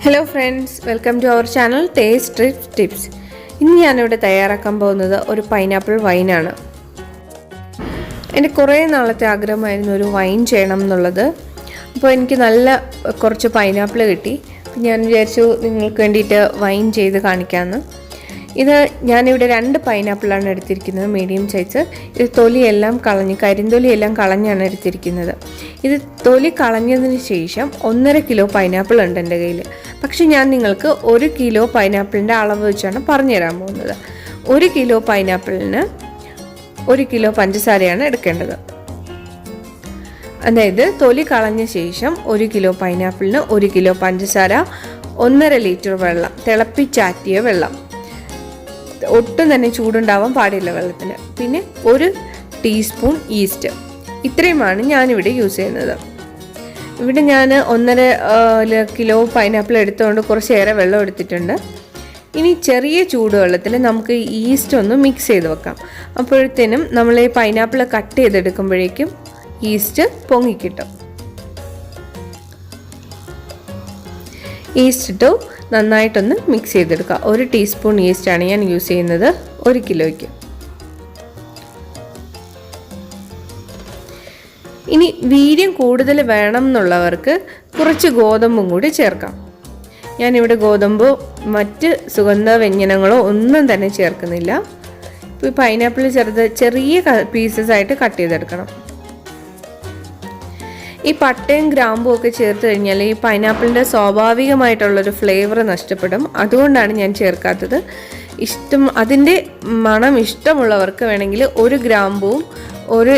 Hello friends, welcome to our channel Taste Tips. ഇന്ന് ഞാനിവിടെ തയ്യാറാക്കാൻ പോകുന്നത് ഒരു പൈനാപ്പിൾ വൈനാണ്. എൻ്റെ കുറേ നാളത്തെ ആഗ്രഹമായിരുന്നു ഒരു വൈൻ ചെയ്യണം എന്നുള്ളത്. അപ്പോൾ എനിക്ക് നല്ല കുറച്ച് പൈനാപ്പിൾ കിട്ടി. ഞാൻ വിചാരിച്ചു നിങ്ങൾക്ക് വേണ്ടിയിട്ട് വൈൻ ചെയ്ത് കാണിക്കാമെന്ന്. ഇത് ഞാനിവിടെ 2 പൈനാപ്പിളാണ് എടുത്തിരിക്കുന്നത്, മീഡിയം സൈസ്. ഇത് തൊലിയെല്ലാം കളഞ്ഞ് കരിന്തൊലിയെല്ലാം കളഞ്ഞാണ് എടുത്തിരിക്കുന്നത്. ഇത് തൊലി കളഞ്ഞതിന് ശേഷം 1.5 കിലോ പൈനാപ്പിൾ ഉണ്ട് എൻ്റെ കയ്യിൽ. പക്ഷെ ഞാൻ നിങ്ങൾക്ക് 1 കിലോ പൈനാപ്പിളിൻ്റെ അളവ് വെച്ചാണ് പറഞ്ഞു തരാൻ പോകുന്നത്. 1 കിലോ പൈനാപ്പിളിന് 1 കിലോ പഞ്ചസാരയാണ് എടുക്കേണ്ടത്. അതായത് തൊലി കളഞ്ഞ ശേഷം 1 കിലോ പൈനാപ്പിളിന് 1 കിലോ പഞ്ചസാര, 1.5 ലിറ്റർ വെള്ളം, തിളപ്പിച്ചാറ്റിയ വെള്ളം, ഒട്ടും തന്നെ ചൂടുണ്ടാവാൻ പാടില്ല വെള്ളത്തിന്, പിന്നെ 1 ടീസ്പൂൺ ഈസ്റ്റ്. ഇത്രയുമാണ് ഞാനിവിടെ യൂസ് ചെയ്യുന്നത്. ഇവിടെ ഞാൻ 1.5 കിലോ പൈനാപ്പിൾ എടുത്തുകൊണ്ട് കുറച്ചേറെ വെള്ളം എടുത്തിട്ടുണ്ട്. ഇനി ചെറിയ ചൂടുവെള്ളത്തിൽ നമുക്ക് ഈസ്റ്റ് ഒന്ന് മിക്സ് ചെയ്ത് വെക്കാം. അപ്പോഴത്തേനും നമ്മൾ ഈ പൈനാപ്പിൾ കട്ട് ചെയ്തെടുക്കുമ്പോഴേക്കും ഈസ്റ്റ് പൊങ്ങിക്കിട്ടും. ഈസ്റ്റ് ഇട്ടു നന്നായിട്ടൊന്ന് മിക്സ് ചെയ്തെടുക്കുക. 1 ടീസ്പൂൺ ഈസ്റ്റാണ് ഞാൻ യൂസ് ചെയ്യുന്നത് 1 കിലോയ്ക്ക്. ഇനി വീര്യം കൂടുതൽ വേണം എന്നുള്ളവർക്ക് കുറച്ച് ഗോതമ്പും കൂടി ചേർക്കാം. ഞാനിവിടെ ഗോതമ്പോ മറ്റ് സുഗന്ധ വ്യഞ്ജനങ്ങളോ ഒന്നും തന്നെ ചേർക്കുന്നില്ല. ഇപ്പോൾ ഈ പൈനാപ്പിൾ ചെറിയ പീസസ് ആയിട്ട് കട്ട് ചെയ്തെടുക്കണം. ഈ പട്ടയും ഗ്രാമ്പും ഒക്കെ ചേർത്ത് കഴിഞ്ഞാൽ ഈ പൈനാപ്പിളിൻ്റെ സ്വാഭാവികമായിട്ടുള്ളൊരു ഫ്ലേവർ നഷ്ടപ്പെടും. അതുകൊണ്ടാണ് ഞാൻ ചേർക്കാത്തത്. അതിൻ്റെ മണം ഇഷ്ടമുള്ളവർക്ക് വേണമെങ്കിൽ 1 ഗ്രാമ്പും 1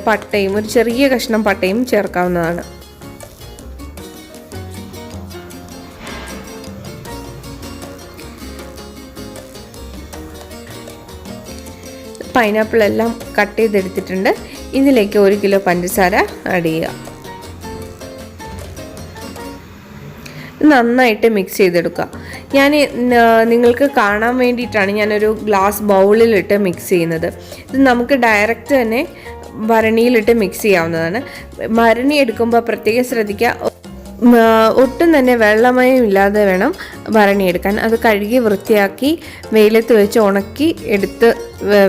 പട്ടയും, ഒരു ചെറിയ കഷ്ണം പട്ടയും ചേർക്കാവുന്നതാണ്. പൈനാപ്പിൾ എല്ലാം കട്ട് ചെയ്തെടുത്തിട്ടുണ്ട്. ഇതിലേക്ക് 1 കിലോ പഞ്ചസാര ആഡ് ചെയ്യുക. നന്നായിട്ട് മിക്സ് ചെയ്തെടുക്കുക. ഞാൻ നിങ്ങൾക്ക് കാണാൻ വേണ്ടിയിട്ടാണ് ഞാനൊരു ഗ്ലാസ് ബൗളിലിട്ട് മിക്സ് ചെയ്യുന്നത്. ഇത് നമുക്ക് ഡയറക്റ്റ് തന്നെ ഭരണിയിലിട്ട് മിക്സ് ചെയ്യാവുന്നതാണ്. ഭരണി എടുക്കുമ്പോൾ പ്രത്യേകം ശ്രദ്ധിക്കുക, ഒട്ടും തന്നെ വെള്ളമയം ഇല്ലാതെ വേണം ഭരണി എടുക്കാൻ. അത് കഴുകി വൃത്തിയാക്കി വെയിലത്ത് വെച്ച് ഉണക്കി എടുത്ത്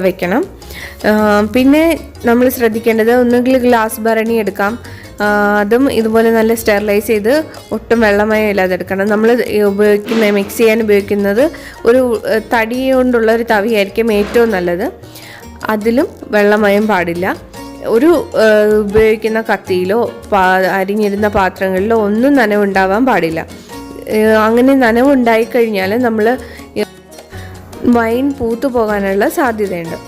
വെക്കണം. പിന്നെ നമ്മൾ ശ്രദ്ധിക്കേണ്ടത്, ഒന്നുകിൽ ഗ്ലാസ് ഭരണി എടുക്കാം, അതും ഇതുപോലെ നല്ല സ്റ്റെറിലൈസ് ചെയ്ത് ഒട്ടും വെള്ളമയം ഇല്ലാതെ എടുക്കണം. നമ്മൾ മിക്സ് ചെയ്യാൻ ഉപയോഗിക്കുന്നത് ഒരു തടി കൊണ്ടുള്ള ഒരു തവിയായിരിക്കും ഏറ്റവും നല്ലത്. അതിലും വെള്ളമയം പാടില്ല. ഒരു ഉപയോഗിക്കുന്ന കത്തിയിലോ അരിഞ്ഞിരുന്ന പാത്രങ്ങളിലോ ഒന്നും നനവുണ്ടാവാൻ പാടില്ല. അങ്ങനെ നനവുണ്ടായിക്കഴിഞ്ഞാൽ നമ്മൾ വൈൻ പൂത്തു പോകാനുള്ള സാധ്യതയുണ്ട്.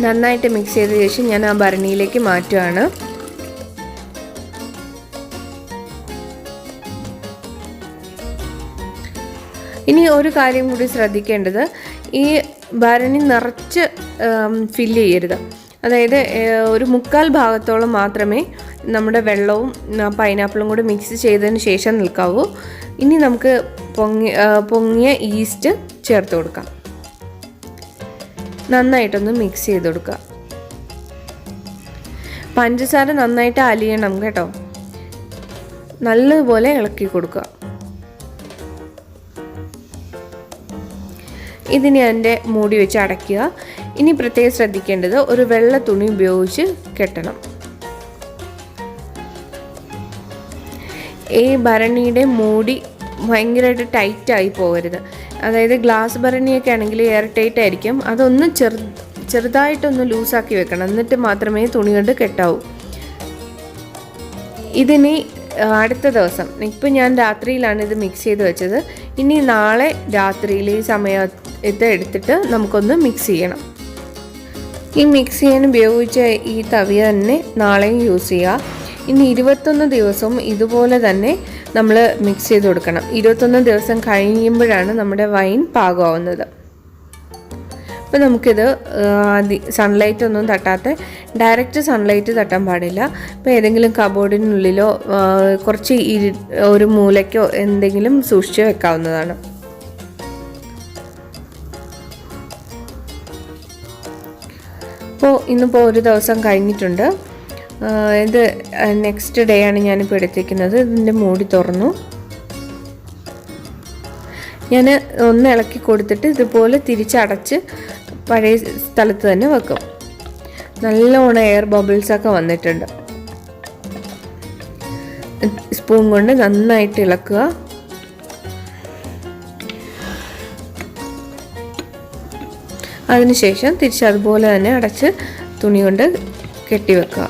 നന്നായിട്ട് മിക്സ് ചെയ്ത ശേഷം ഞാൻ ആ ഭരണിയിലേക്ക് മാറ്റുകയാണ്. ഇനി ഒരു കാര്യം കൂടി ശ്രദ്ധിക്കേണ്ടത്, ഈ ഭരണി നിറച്ച് ഫില്ല് ചെയ്യരുത്. അതായത് ഒരു 1/4 ഭാഗത്തോളം മാത്രമേ നമ്മുടെ വെള്ളവും പൈനാപ്പിളും കൂടി മിക്സ് ചെയ്തതിന് ശേഷം നിൽക്കാവൂ. ഇനി നമുക്ക് പൊങ്ങിയ ഈസ്റ്റ് ചേർത്ത് കൊടുക്കാം. നന്നായിട്ടൊന്ന് മിക്സ് ചെയ്ത് കൊടുക്കുക. പഞ്ചസാര നന്നായിട്ട് അലിയണം കേട്ടോ. നല്ലതുപോലെ ഇളക്കി കൊടുക്കുക. ഇതിനെ എൻ്റെ മൂടി വെച്ച് അടയ്ക്കുക. ഇനി പ്രത്യേകം ശ്രദ്ധിക്കേണ്ടത്, ഒരു വെള്ള തുണി ഉപയോഗിച്ച് കെട്ടണം. ഈ ഭരണിയുടെ മൂടി ഭയങ്കരമായിട്ട് ടൈറ്റായി പോകരുത്. അതായത് ഗ്ലാസ് ഭരണിയൊക്കെ ആണെങ്കിൽ എയർ ടൈറ്റ് ആയിരിക്കും. അതൊന്ന് ചെറുതായിട്ടൊന്ന് ലൂസാക്കി വെക്കണം. എന്നിട്ട് മാത്രമേ തുണി കൊണ്ട് കെട്ടാവൂ. ഇതിനി അടുത്ത ദിവസം, ഇപ്പം ഞാൻ രാത്രിയിലാണ് ഇത് മിക്സ് ചെയ്ത് വെച്ചത്. ഇനി നാളെ രാത്രിയിൽ ഈ സമയത്ത് എടുത്തിട്ട് നമുക്കൊന്ന് മിക്സ് ചെയ്യണം. ഈ മിക്സ് ചെയ്യാൻ ഉപയോഗിച്ച ഈ തവി തന്നെ നാളെയും യൂസ് ചെയ്യുക. ഇനി 21 ദിവസവും ഇതുപോലെ തന്നെ നമ്മൾ മിക്സ് ചെയ്ത് കൊടുക്കണം. 21 ദിവസം കഴിയുമ്പോഴാണ് നമ്മുടെ വൈൻ പാകമാവുന്നത്. അപ്പോൾ നമുക്കിത് സൺലൈറ്റ് ഒന്നും തട്ടാത്ത, ഡയറക്റ്റ് സൺലൈറ്റ് തട്ടാൻ പാടില്ല. ഇപ്പോൾ ഏതെങ്കിലും കബോർഡിനുള്ളിലോ കുറച്ച് ഒരു മൂലയ്ക്കോ എന്തെങ്കിലും സൂക്ഷിച്ച് വെക്കാവുന്നതാണ്. അപ്പോൾ ഇന്നിപ്പോൾ ഒരു ദിവസം കഴിഞ്ഞിട്ടുണ്ട്. ഇത് നെക്സ്റ്റ് ഡേ ആണ് ഞാനിപ്പോൾ എടുത്തിരിക്കുന്നത്. ഇതിൻ്റെ മൂടി തുറന്നു. ഞാൻ ഒന്ന് ഇളക്കി കൊടുത്തിട്ട് ഇതുപോലെ തിരിച്ചടച്ച് പഴയ സ്ഥലത്ത് തന്നെ വെക്കും. നല്ലോണം എയർ ബബിൾസൊക്കെ വന്നിട്ടുണ്ട്. സ്പൂൺ കൊണ്ട് നന്നായിട്ട് ഇളക്കുക. അതിനുശേഷം തിരിച്ച് അതുപോലെ തന്നെ അടച്ച് തുണി കൊണ്ട് കെട്ടിവെക്കുക.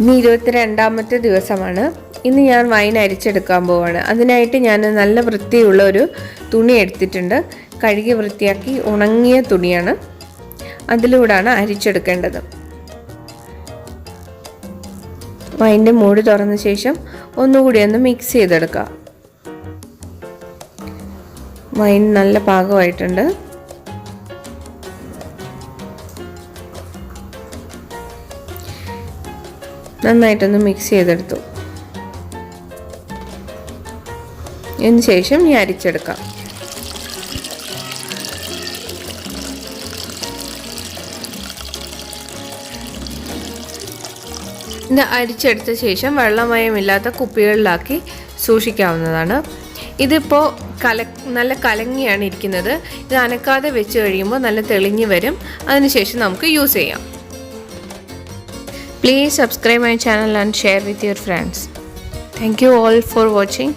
ഇനി 22ാമത്തെ ദിവസമാണ്. ഇന്ന് ഞാൻ വൈൻ അരിച്ചെടുക്കാൻ പോവാണ്. അതിനായിട്ട് ഞാൻ നല്ല വൃത്തിയുള്ള ഒരു തുണി എടുത്തിട്ടുണ്ട്. കഴുകി വൃത്തിയാക്കി ഉണങ്ങിയ തുണിയാണ്. അതിലൂടെയാണ് അരിച്ചെടുക്കേണ്ടത്. വൈൻ്റെ മൂടി തുറന്ന ശേഷം ഒന്നുകൂടി ഒന്ന് മിക്സ് ചെയ്തെടുക്കുക. വൈൻ നല്ല പാകമായിട്ടുണ്ട്. നന്നായിട്ടൊന്ന് മിക്സ് ചെയ്തെടുത്തു. ഇതിന് ശേഷം ഞാൻ അരിച്ചെടുക്കാം. ഇത് അരിച്ചെടുത്ത ശേഷം വെള്ളമയമില്ലാത്ത കുപ്പികളിലാക്കി സൂക്ഷിക്കാവുന്നതാണ്. ഇതിപ്പോൾ നല്ല കലങ്ങിയാണ് ഇരിക്കുന്നത്. ഇത് അനക്കാതെ വെച്ച് കഴിയുമ്പോൾ നല്ല തെളിഞ്ഞ് വരും. അതിനുശേഷം നമുക്ക് യൂസ് ചെയ്യാം. Please subscribe my channel and share with your friends. Thank you all for watching.